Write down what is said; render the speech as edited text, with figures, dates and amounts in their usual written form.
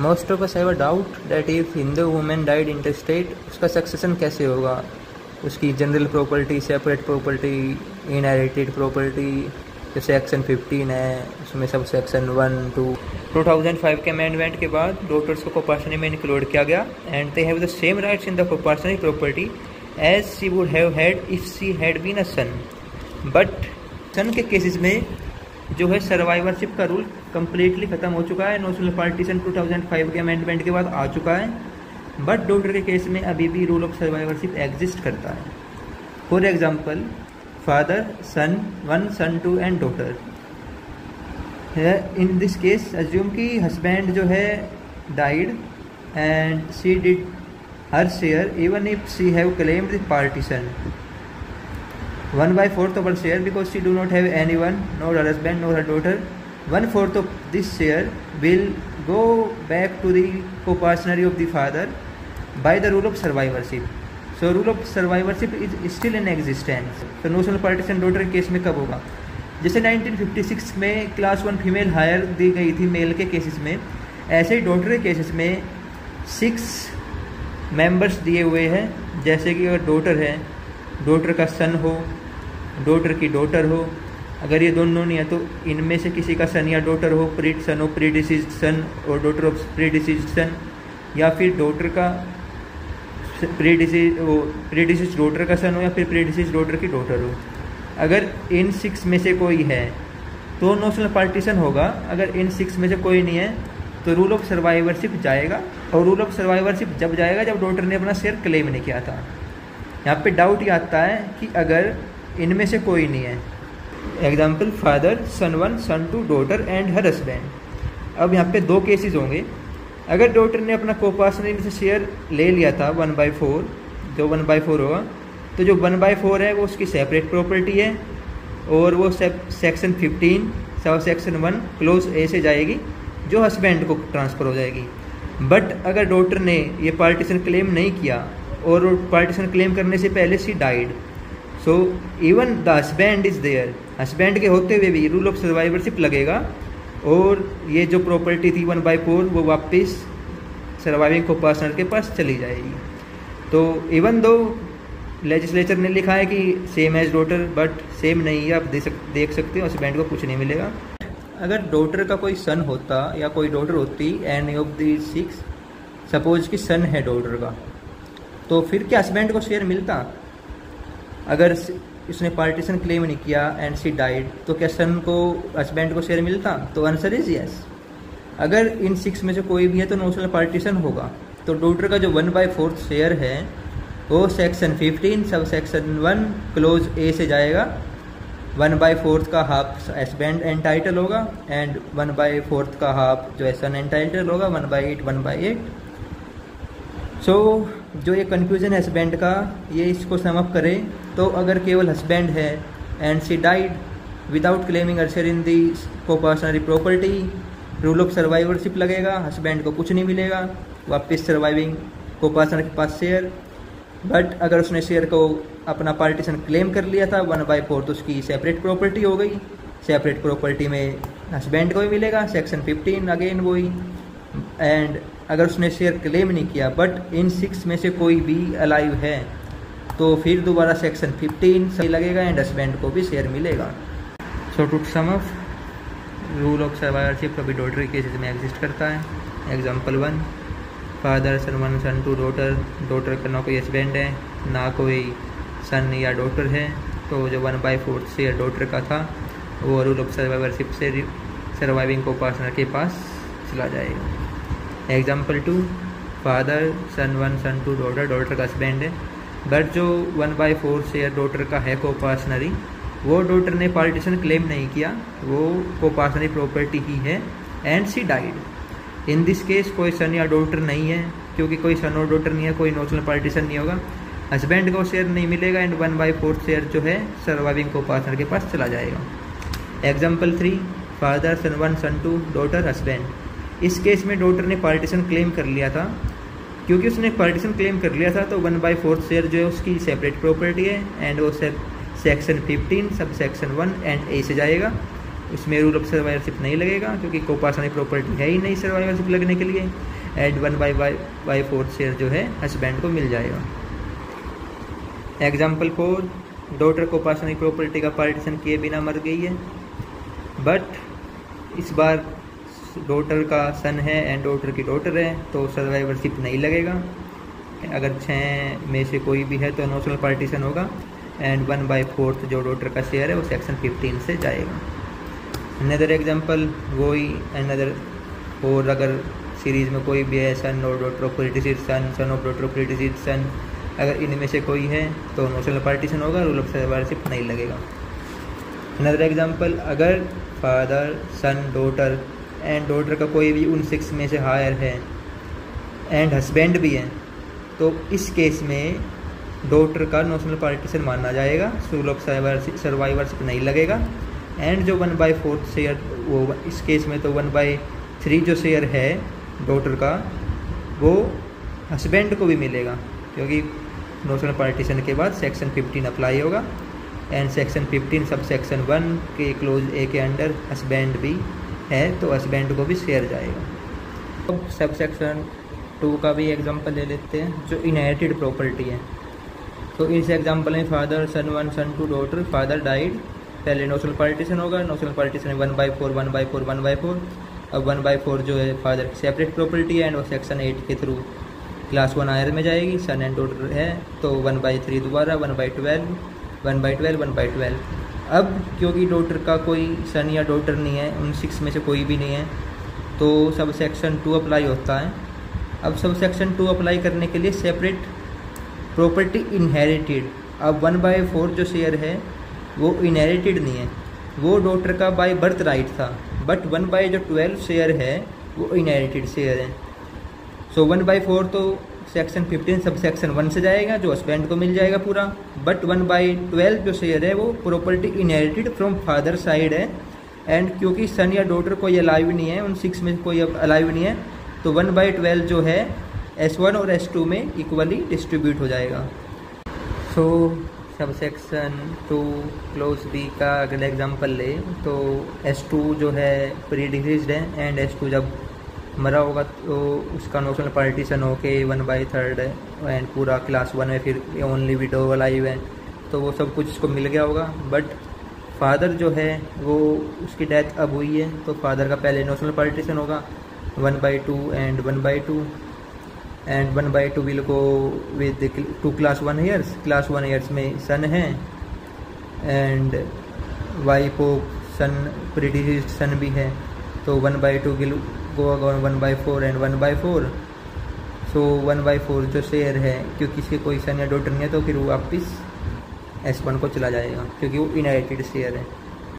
Most of us have a doubt that if Hindu women died interstate, उसका succession कैसे होगा, उसकी general property, separate property, inherited property, जो section 15 है उसमें सब सेक्शन 1, 2। 2005 के अमेंडमेंट के बाद डॉटर्स को कोपार्सनरी में इंक्लूड किया गया and they have the same rights in the coparcenary property as she would have had if she had been a son. But son के केसेस में जो है सर्वाइवरशिप का रूल कम्प्लीटली ख़त्म हो चुका है। नोशनल पार्टीशन 2005 के अमेंडमेंट के बाद आ चुका है, बट डॉटर के केस में अभी भी रूल ऑफ सर्वाइवरशिप एग्जिस्ट करता है। For example, father, son 1, son 2 and daughter है। इन दिस केस अज्यूम कि हस्बैंड जो है died and she did her share even if she have claimed the partition 1/4 of her share because she do not have anyone, nor her husband nor her daughter. 1/4 of this share will go back to the co-partnership of the father by the rule of survivorship. So rule of survivorship is still in existence. So notional partition daughter के case में कब होगा? जैसे 1956 में class 1 female higher दी गई थी mail के cases में, ऐसे ही डॉटर के केसेस में 6 मेंबर्स दिए हुए हैं। जैसे कि अगर डॉटर है, डॉटर का सन हो, डॉटर की डॉटर हो, अगर ये दोनों नहीं है तो इनमें से किसी का सन या डॉटर हो, प्रीड सन हो, प्रीडिसीज्ड सन और डॉटर ऑफ प्रीडिसीज्ड सन, या फिर डॉटर का प्रीडिसीज्ड डॉटर का सन हो या फिर प्रीडिसीज्ड डॉटर की डॉटर हो। अगर इन 6 में से कोई है तो नोशनल पार्टीशन होगा। अगर इन 6 में से कोई नहीं है तो रूल ऑफ सर्वाइवरशिप जाएगा, और रूल ऑफ सर्वाइवरशिप जब जाएगा जब डॉटर ने अपना शेयर क्लेम नहीं किया था। यहाँ पे डाउट ये आता है कि अगर इनमें से कोई नहीं है, example father, son 1, son 2, daughter and her husband. अब यहाँ पे 2 केसेस होंगे। अगर डॉटर ने अपना कोपार्सनरी में से शेयर ले लिया था 1/4, जो 1/4 होगा, तो जो 1/4 है वो उसकी सेपरेट प्रॉपर्टी है और वो सेक्शन 15 सब सेक्शन 1 क्लोज ए से जाएगी, जो हस्बैंड को ट्रांसफ़र हो जाएगी। बट अगर डॉटर ने ये पार्टीशन क्लेम नहीं किया और पार्टीशन क्लेम करने से पहले she died, so even the husband is there, husband के होते हुए भी रूल ऑफ सर्वाइवरशिप लगेगा और ये जो प्रॉपर्टी थी 1/4 वो वापस सर्वाइविंग कोपार्टनर के पास चली जाएगी। तो इवन दो लेजिस्लेचर ने लिखा है कि same age daughter, but same नहीं है। आप देख सकते हो हस्बैंड को कुछ नहीं मिलेगा। अगर डॉटर का कोई सन होता या कोई डॉटर होती, एनी ऑफ दी 6, सपोज कि सन है डॉटर का, तो फिर क्या हस्बैंड को शेयर मिलता? अगर इसने पार्टीशन क्लेम नहीं किया एंड सी डाइड, तो क्या सन को हस्बैंड को शेयर मिलता? तो आंसर इज यस। अगर इन 6 में से कोई भी है तो नोशनल पार्टीशन होगा। तो डॉटर का जो 1/4 शेयर है वो सेक्शन 15 सब सेक्शन 1 क्लोज ए से जाएगा। 1/4 का हाफ हस्बैंड एंटाइटल होगा एंड 1/4 का हाफ जो है सन एंटाइटल होगा, 1/8 1/8। सो जो ये कन्फ्यूजन है हस्बैंड का, ये इसको सम अप करें तो अगर केवल हस्बैंड है and she died without claiming her share in the copartnery property, rule of survivorship लगेगा, हस्बैंड को कुछ नहीं मिलेगा, वापस सर्वाइविंग कोपार्टनर के पास शेयर। बट अगर उसने शेयर को अपना पार्टीशन क्लेम कर लिया था 1/4, तो उसकी सेपरेट प्रॉपर्टी हो गई। सेपरेट प्रॉपर्टी में हस्बैंड को भी मिलेगा, सेक्शन 15 अगेन वही। एंड अगर उसने शेयर क्लेम नहीं किया बट इन 6 में से कोई भी अलाइव है, तो फिर दोबारा सेक्शन 15 सही लगेगा एंड हस्बैंड को भी शेयर मिलेगा। So to sum up, rule of survivorship अभी डॉटर के केसेस में एग्जिस्ट करता है। Example 1, father, son 1, son 2, daughter. Daughter का ना कोई हस्बैंड है ना कोई सन या डॉटर है, तो जो 1/4 शेयर डॉटर का था वो रूल ऑफ सर्वाइवरशिप से सर्वाइविंग को पार्टनर के पास चला जाएगा। Example 2, father, son 1, son 2, daughter. Daughter का हस्बैंड है, बट जो 1/4 शेयर डॉटर का है को पार्टनरी, वो डॉटर ने पार्टीशन क्लेम नहीं किया, वो को पार्टनरी प्रॉपर्टी ही है and she died. In this case कोई सन या डॉटर नहीं है, क्योंकि कोई सन और डॉटर नहीं है, कोई नोशनल पार्टीशन नहीं होगा, हस्बैंड को शेयर नहीं मिलेगा एंड 1/4 शेयर जो है सर्वाइविंग को पार्टनर के पास चला जाएगा। Example 3, father, son 1, son 2, daughter, husband. इस केस में डॉटर ने पार्टीशन क्लेम कर लिया था, क्योंकि उसने पार्टीशन क्लेम कर लिया था तो 1/4 शेयर जो है उसकी सेपरेट प्रॉपर्टी है एंड वो सेक्शन 15 सब सेक्शन 1 एंड ए से जाएगा। इसमें रूल ऑफ सर्वाइवरशिप नहीं लगेगा क्योंकि कोपासनिक प्रॉपर्टी है ही नहीं सर्वाइवरशिप लगने के लिए। एंड 1/4 शेयर जो है हस्बैंड को मिल जाएगा। एग्जाम्पल 4, डॉटर कोपासनिक प्रॉपर्टी का पार्टीशन किए बिना मर गई है, बट इस बार डॉटर का सन है एंड डॉटर की डॉटर है, तो सर्वाइवरशिप नहीं लगेगा। अगर 6 में से कोई भी है तो नोशनल पार्टीशन होगा एंड 1/4 जो डॉटर का शेयर है वो सेक्शन 15 से जाएगा। अनदर एग्जांपल वही अनदर, और अगर सीरीज में कोई भी है सन और daughter of predeceased son, son of daughter of predeceased son, अगर इनमें से कोई है तो नोशनल पार्टीशन होगा, रूल ऑफ सर्वाइवरशिप नहीं लगेगा। अनदर एग्जांपल, अगर father son daughter and daughter का कोई भी उन 6 में से हायर है एंड हस्बैंड भी है, तो इस केस में डॉटर का नोशनल पार्टीशन माना जाएगा, रूल ऑफ सर्वाइवरशिप नहीं लगेगा। एंड जो 1/4 शेयर वो इस केस में तो 1/3 जो शेयर है डॉटर का वो हस्बैंड को भी मिलेगा क्योंकि नोशनल पार्टीशन के बाद सेक्शन 15 अप्लाई होगा एंड सेक्शन 15 सब सेक्शन 1 के क्लोज ए के अंडर हस्बैंड भी है तो हस्बैंड को भी शेयर जाएगा। तो सब सेक्शन 2 का भी एग्जांपल ले लेते हैं जो इनहेरिटेड प्रॉपर्टी है। तो इस एग्जांपल में father son 1 son 2 daughter, father died, पहले नोशनल पार्टीशन होगा, नोशनल पार्टीशन 1/4 1/4 1/4। अब 1/4 जो है फादर की सेपरेट प्रॉपर्टी है एंड वो सेक्शन 8 के थ्रू क्लास 1 हायर में जाएगी, सन एंड डॉटर है तो 1/3 दोबारा 1/12 1/12 1/12। अब क्योंकि डॉटर का कोई सन या डॉटर नहीं है, उन 6 में से कोई भी नहीं है, तो सब सेक्शन 2 अप्लाई होता है। अब सब सेक्शन 2 अप्लाई करने के लिए सेपरेट प्रॉपर्टी इनहेरिटेड, अब 1/4 जो शेयर है वो इनहेरिटेड नहीं है, वो डॉटर का बाय बर्थ राइट था, बट 1/12 शेयर है वो इनहेरिटेड शेयर है। सो 1/4 तो सेक्शन 15 सब सेक्शन 1 से जाएगा जो हस्बैंड को मिल जाएगा पूरा, बट 1/12 जो शेयर है वो property inherited from father side है एंड क्योंकि सन या डॉटर कोई अलाइव नहीं है, उन 6 में कोई अलाइव नहीं है, तो 1/12 जो है S1 और S2 में इक्वली डिस्ट्रीब्यूट हो जाएगा। सो सब सेक्शन 2 क्लोज बी का अगर एग्जांपल ले तो S2 जो है प्रीडिसीड है एंड S2 जब मरा होगा तो उसका नोशनल पार्टीशन होके 1/3 है एंड पूरा क्लास 1 में फिर ओनली विडो अलाइव है तो वो सब कुछ उसको मिल गया होगा। बट फादर जो है वो उसकी डेथ अब हुई है तो फादर का पहले नोशनल पार्टीशन होगा 1/2 and 1/2 and 1/2 will go with 2 class 1 years, class 1 years में सन है एंड वाइफ ऑफ सन प्रीडिसीड सन भी है तो 1/2 विल गो 1/4 एंड 1/4। सो 1/4 जो शेयर है क्योंकि किसी कोई सन या डॉटर नहीं है तो फिर वो वापस S1 को चला जाएगा क्योंकि वो इनहेरिटेड शेयर है।